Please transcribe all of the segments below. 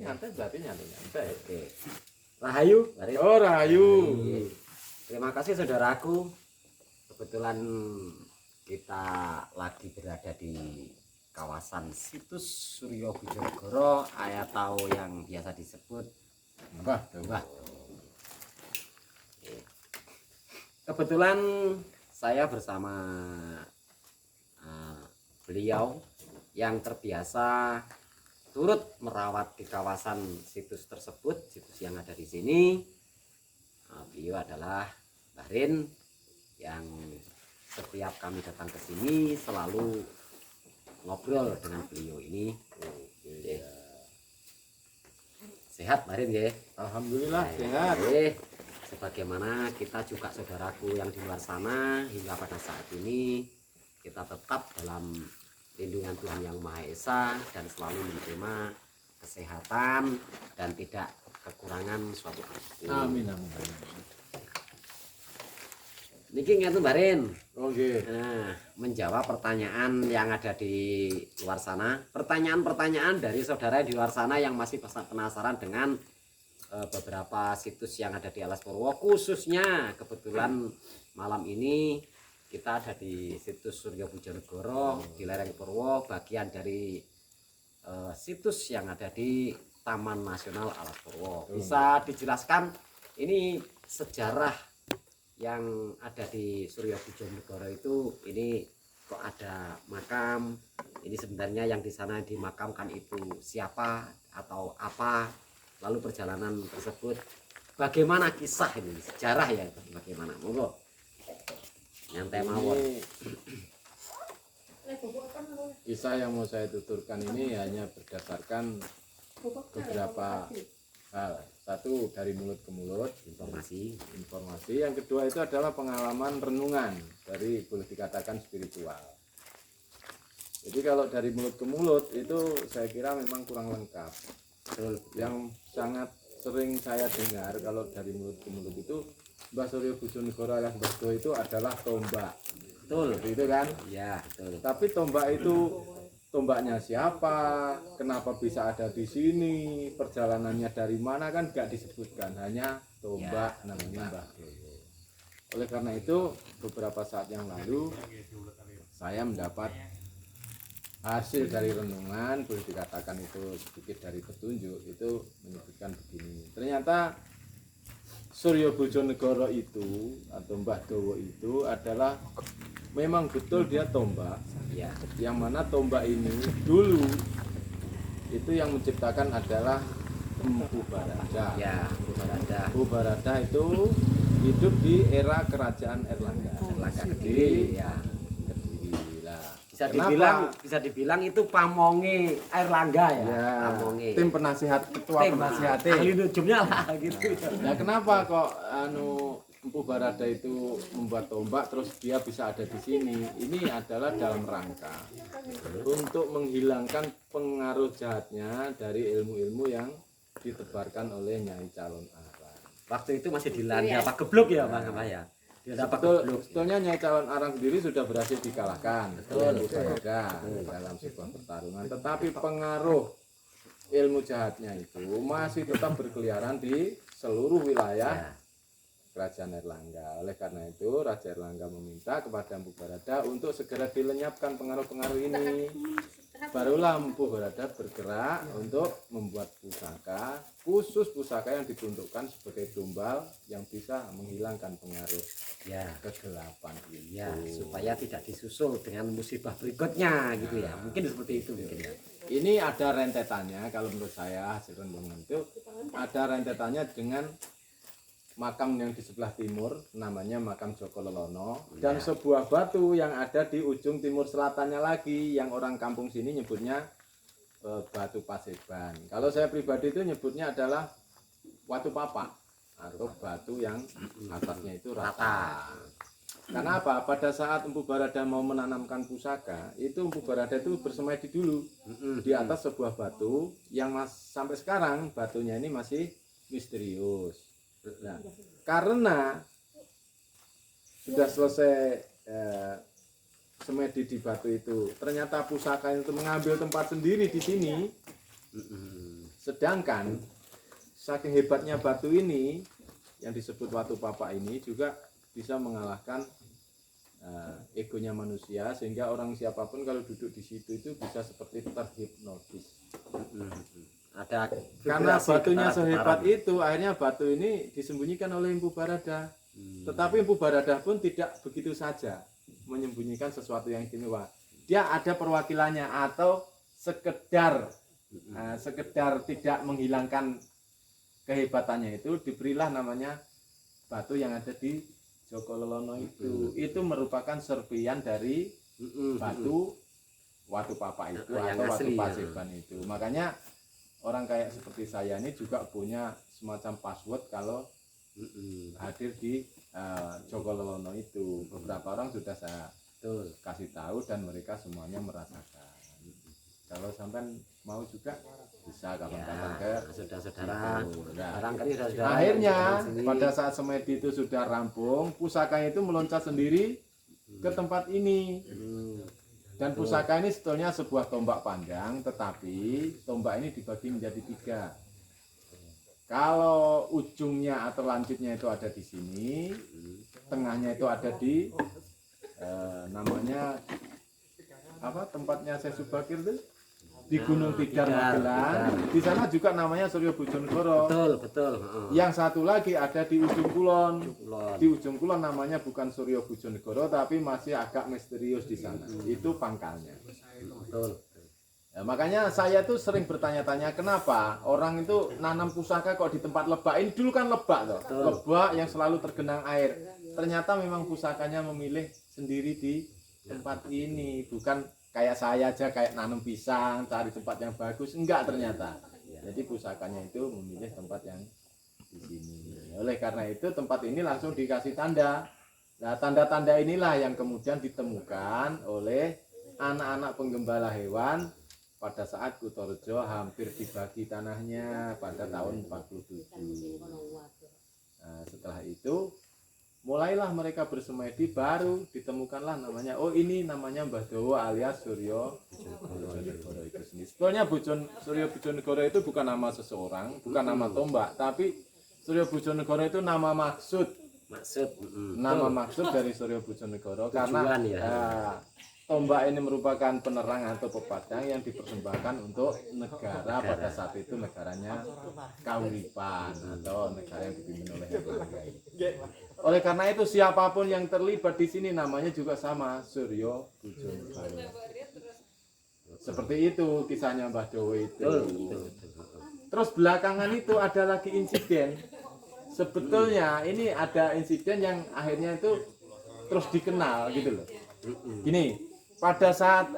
nyantai berarti nyantai. Oke. Rahayu, Barin. Oh, Rahayu. Terima kasih saudaraku. Kebetulan kita lagi berada di kawasan situs Suryo Bojonegoro atau yang biasa disebut Mbah. Kebetulan saya bersama beliau yang terbiasa turut merawat di kawasan situs tersebut, situs yang ada di sini. Beliau adalah Barin yang setiap kami datang ke sini selalu ngobrol dengan beliau ini. Sehat Barin ya? Alhamdulillah sehat. Sebagaimana kita juga saudaraku yang di luar sana hingga pada saat ini kita tetap dalam lindungan Tuhan Yang Maha Esa dan selalu menerima kesehatan dan tidak kekurangan suatu apapun. Amin. Niki ngeten Barin. Oke. Nah, menjawab pertanyaan yang ada di luar sana, pertanyaan-pertanyaan dari saudara di luar sana yang masih penasaran dengan beberapa situs yang ada di Alas Purwo, khususnya kebetulan malam ini kita ada di situs Suryo Bojonegoro di lereng Purwo, bagian dari situs yang ada di Taman Nasional Alas Purwo. Bisa dijelaskan ini sejarah yang ada di Suryo Bojonegoro itu, ini kok ada makam, ini sebenarnya yang di sana dimakamkan itu siapa atau apa, lalu perjalanan tersebut bagaimana kisah ini, sejarah ya bagaimana, monggo nyantai mawon. Kisah yang mau saya tuturkan ini hanya berdasarkan beberapa hal. Satu, dari mulut ke mulut, informasi. Yang kedua itu adalah pengalaman renungan dari, boleh dikatakan, spiritual. Jadi kalau dari mulut ke mulut itu saya kira memang kurang lengkap. Yang sangat sering saya dengar kalau dari mulut ke mulut itu Mbah Suryo Bojonegoro alias Mbah Do itu adalah tombak. Betul, itu kan? Ya, betul. Tapi tombak itu, tombaknya siapa, kenapa bisa ada di sini, perjalanannya dari mana kan nggak disebutkan, hanya tombak ya, namanya Mbah Do. Oleh karena itu beberapa saat yang lalu saya mendapat hasil dari renungan, boleh dikatakan itu sedikit dari petunjuk, itu menyebutkan begini. Ternyata Suryo Bojonegoro itu atau Mbah Dowo itu adalah memang betul dia tombak ya, yang mana tombak ini dulu itu yang menciptakan adalah Empu Barada. Ya, Empu Barada. Empu Barada itu hidup di era kerajaan Erlangga. Kediri ya. Kediri lah. Bisa dibilang itu pamonge Erlangga ya. Ya, pamonge. Tim penasihat, ketua penasihat. Ahli nujumnya lah gitu. Ya kenapa kok Empu Barada itu membuat tombak terus dia bisa ada di sini? Ini adalah dalam rangka untuk menghilangkan pengaruh jahatnya dari ilmu-ilmu yang ditebarkan oleh Nyai Calon Arang. Waktu itu masih dilanda Pak Geblok ya, Pak ya. Sebetulnya Nyai Calon Arang sendiri sudah berhasil dikalahkan oleh Empu Barada dalam sebuah pertarungan. Tetapi pengaruh ilmu jahatnya itu masih tetap berkeliaran di seluruh wilayah Kerajaan Erlangga. Oleh karena itu Raja Erlangga meminta kepada Empu Barada untuk segera dilenyapkan pengaruh-pengaruh ini. Barulah Empu Barada bergerak untuk membuat pusaka, khusus pusaka yang diperuntukkan sebagai tumbal yang bisa menghilangkan pengaruh kegelapan ini. Ya, supaya tidak disusul dengan musibah berikutnya gitu ya. Mungkin seperti itu mungkin ya. Ini ada rentetannya, kalau menurut saya hasil renungan itu ada rentetannya dengan makam yang di sebelah timur, namanya makam Joko Lelono, dan sebuah batu yang ada di ujung timur selatannya lagi, yang orang kampung sini nyebutnya batu Paseban. Kalau saya pribadi itu nyebutnya adalah Watu Papa atau batu yang atasnya itu rata. Karena apa? Pada saat Empu Barada mau menanamkan pusaka, itu Empu Barada itu bersemedi dulu di atas sebuah batu yang sampai sekarang batunya ini masih misterius. Nah, karena sudah selesai semedi di batu itu, ternyata pusaka itu mengambil tempat sendiri di sini, Sedangkan saking hebatnya batu ini yang disebut Watu Papa ini juga bisa mengalahkan egonya manusia, sehingga orang siapapun kalau duduk di situ itu bisa seperti terhipnotis. Ada Karena vibrasi, batunya getaran-getaran. sehebat itu, akhirnya batu ini disembunyikan oleh Empu Barada. Tetapi Empu Barada pun tidak begitu saja menyembunyikan sesuatu yang istimewa. Dia ada perwakilannya, atau sekedar tidak menghilangkan kehebatannya itu, diberilah namanya batu yang ada di Joko Lelono itu. Itu merupakan serpian dari batu Watu Papa itu yang atau Watu asli, Paseban itu. Makanya orang kayak seperti saya ini juga punya semacam password kalau hadir di Joko Lelono itu. Beberapa orang sudah saya kasih tahu dan mereka semuanya merasakan. Kalau sampai mau juga bisa kapan-kapan ke saudara-saudara. itu. Nah, Barangkali saudara akhirnya yang di sini. pada saat semedi itu sudah rampung, pusakanya itu meloncat sendiri ke tempat ini. Dan pusaka ini sebetulnya sebuah tombak panjang, tetapi tombak ini dibagi menjadi 3. Kalau ujungnya atau lanjutnya itu ada di sini, tengahnya itu ada di namanya apa, tempatnya Syekh Subakir itu di Gunung Tidar Magelang. Di sana juga namanya Suryo Bojonegoro. Betul. Yang satu lagi ada di ujung kulon. Kulon. Di ujung kulon namanya bukan Suryo Bojonegoro, tapi masih agak misterius di sana. Itu pangkalnya. Betul. Ya, makanya saya tuh sering bertanya-tanya kenapa orang itu nanam pusaka kok di tempat lebak. Ini dulu kan lebak toh. Lebak yang selalu tergenang air. Ternyata memang pusakanya memilih sendiri di tempat ini, bukan kayak saya aja kayak nanam pisang cari tempat yang bagus, enggak ternyata. Jadi pusakanya itu memilih tempat yang di sini. Oleh karena itu tempat ini langsung dikasih tanda. Nah, tanda-tanda inilah yang kemudian ditemukan oleh anak-anak penggembala hewan pada saat Kutorejo hampir dibagi tanahnya pada tahun 47. Nah, setelah itu mulailah mereka bersemedi, baru ditemukanlah namanya, oh ini namanya Mbah Dowo alias Suryo Bojonegoro itu sendiri. Sebetulnya Suryo Bojonegoro itu bukan nama seseorang, bukan nama tombak, tapi Suryo Bojonegoro itu nama maksud dari Suryo Bojonegoro. Karena tombak ini merupakan penerang atau pepadang yang dipersembahkan untuk negara pada saat itu, negaranya Kauripan atau negara yang dipimpin oleh Erlangga. Oleh karena itu siapapun yang terlibat di sini namanya juga sama, Suryo Bojonegoro. Seperti itu kisahnya Mbah Dowo itu. Terus belakangan itu ada lagi insiden. Sebetulnya ini ada insiden yang akhirnya itu terus dikenal gitu loh. Gini, pada saat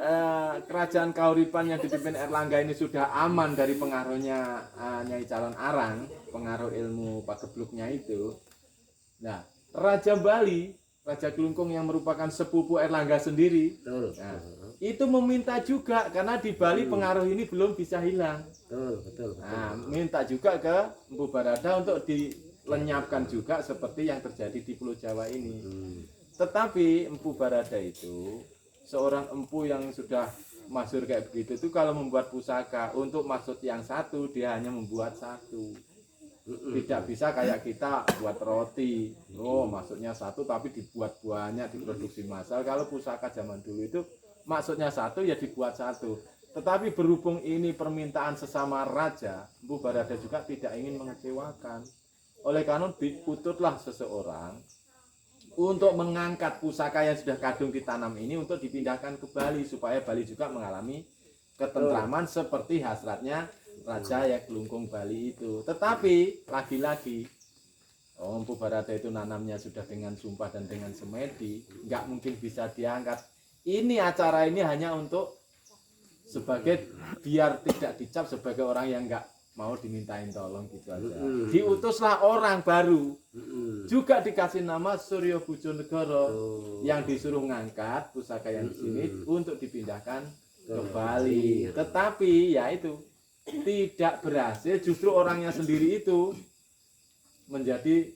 kerajaan Kauripan yang dipimpin Erlangga ini sudah aman dari pengaruhnya Nyai Calon Arang, pengaruh ilmu pagebluknya itu. Nah, Raja Bali, Raja Kelungkung yang merupakan sepupu Erlangga sendiri, nah, itu meminta juga karena di Bali pengaruh ini belum bisa hilang. Nah, minta juga ke Empu Barada untuk dilenyapkan juga seperti yang terjadi di Pulau Jawa ini. Tetapi Empu Barada itu seorang empu yang sudah masyhur kayak begitu itu kalau membuat pusaka untuk maksud yang satu dia hanya membuat satu. Tidak bisa kayak kita buat roti, oh maksudnya satu tapi dibuat banyak, diproduksi massal. Kalau pusaka zaman dulu itu maksudnya satu ya dibuat satu. Tetapi berhubung ini permintaan sesama raja, Empu Barada juga tidak ingin mengecewakan. Oleh karena diututlah seseorang untuk mengangkat pusaka yang sudah kadung ditanam ini untuk dipindahkan ke Bali supaya Bali juga mengalami ketentraman seperti hasratnya Raja Yaklungkung Bali itu. Tetapi lagi-lagi Empu Barada itu nanamnya sudah dengan sumpah dan dengan semedi, nggak mungkin bisa diangkat. Ini acara ini hanya untuk sebagai biar tidak dicap sebagai orang yang nggak mau dimintain tolong gitu aja. Diutuslah orang baru, juga dikasih nama Suryo Bojonegoro, yang disuruh ngangkat pusaka yang di sini untuk dipindahkan ke Bali. Tetapi ya itu tidak berhasil, justru orangnya sendiri itu menjadi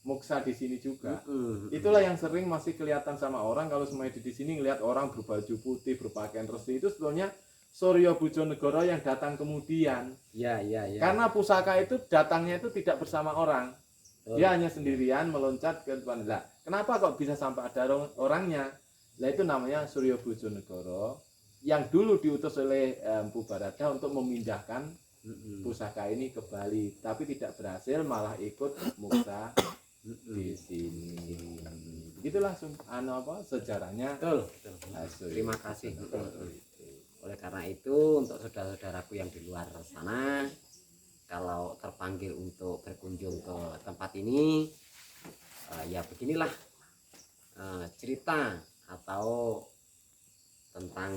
muksa di sini juga. Itulah yang sering masih kelihatan sama orang kalau semedi di sini ngelihat orang berbaju putih, berpakaian resi, itu sebetulnya Suryo Bojonegoro yang datang kemudian. Ya, ya, ya. Karena pusaka itu datangnya itu tidak bersama orang. Betul. Dia hanya sendirian meloncat ke depan. Lah, kenapa kok bisa sampai ada orangnya? Lah itu namanya Suryo Bojonegoro yang dulu diutus oleh Empu Barada untuk memindahkan pusaka ini ke Bali, tapi tidak berhasil, malah ikut muksa di sini. Gitu langsung sejarahnya. Betul. Asli. Terima kasih. Oleh karena itu untuk saudara-saudaraku yang di luar sana, kalau terpanggil untuk berkunjung ke tempat ini, ya beginilah cerita atau tentang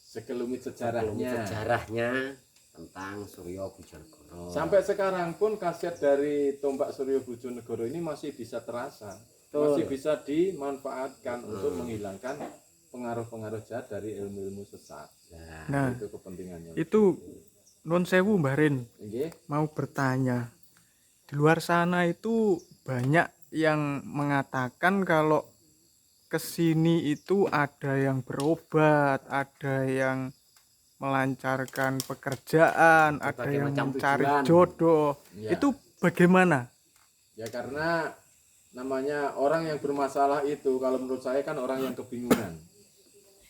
sekelumit sejarahnya tentang Suryo Bojonegoro. Sampai sekarang pun khasiat dari tombak Suryo Bojonegoro ini masih bisa terasa. Masih bisa dimanfaatkan untuk menghilangkan pengaruh-pengaruh jahat dari ilmu-ilmu sesat. Nah, itu kepentingannya. Itu non sewu Mbak Rin, Nggih. mau bertanya. Di luar sana itu banyak yang mengatakan kalau kesini itu ada yang berobat, ada yang melancarkan pekerjaan, ada Berbagai yang macam mencari tujuan. jodoh. Ya. Itu bagaimana? Ya karena namanya orang yang bermasalah itu kalau menurut saya kan orang yang kebingungan.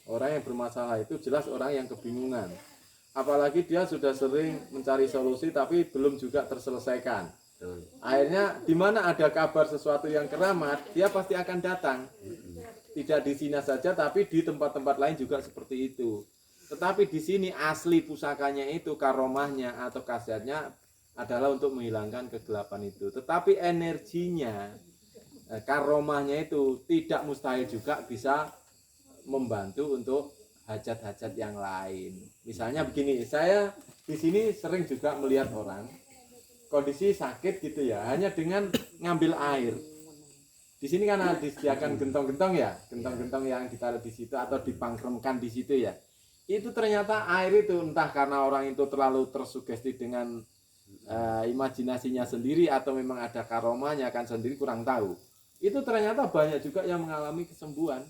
Orang yang bermasalah itu jelas orang yang kebingungan. Apalagi dia sudah sering mencari solusi tapi belum juga terselesaikan. Akhirnya di mana ada kabar sesuatu yang keramat, dia pasti akan datang. Tidak di sini saja tapi di tempat-tempat lain juga seperti itu. Tetapi di sini asli pusakanya itu, karomahnya atau khasiatnya adalah untuk menghilangkan kegelapan itu. Tetapi energinya, karomahnya itu tidak mustahil juga bisa membantu untuk hajat-hajat yang lain. Misalnya begini, saya di sini sering juga melihat orang kondisi sakit gitu ya, hanya dengan ngambil air. Di sini kan ada disediakan gentong-gentong ya, gentong-gentong yang ditaruh di situ atau dipangkremkan di situ ya. Itu ternyata air itu entah karena orang itu terlalu tersugesti dengan imajinasinya sendiri atau memang ada karomahnya kan sendiri kurang tahu. Itu ternyata banyak juga yang mengalami kesembuhan.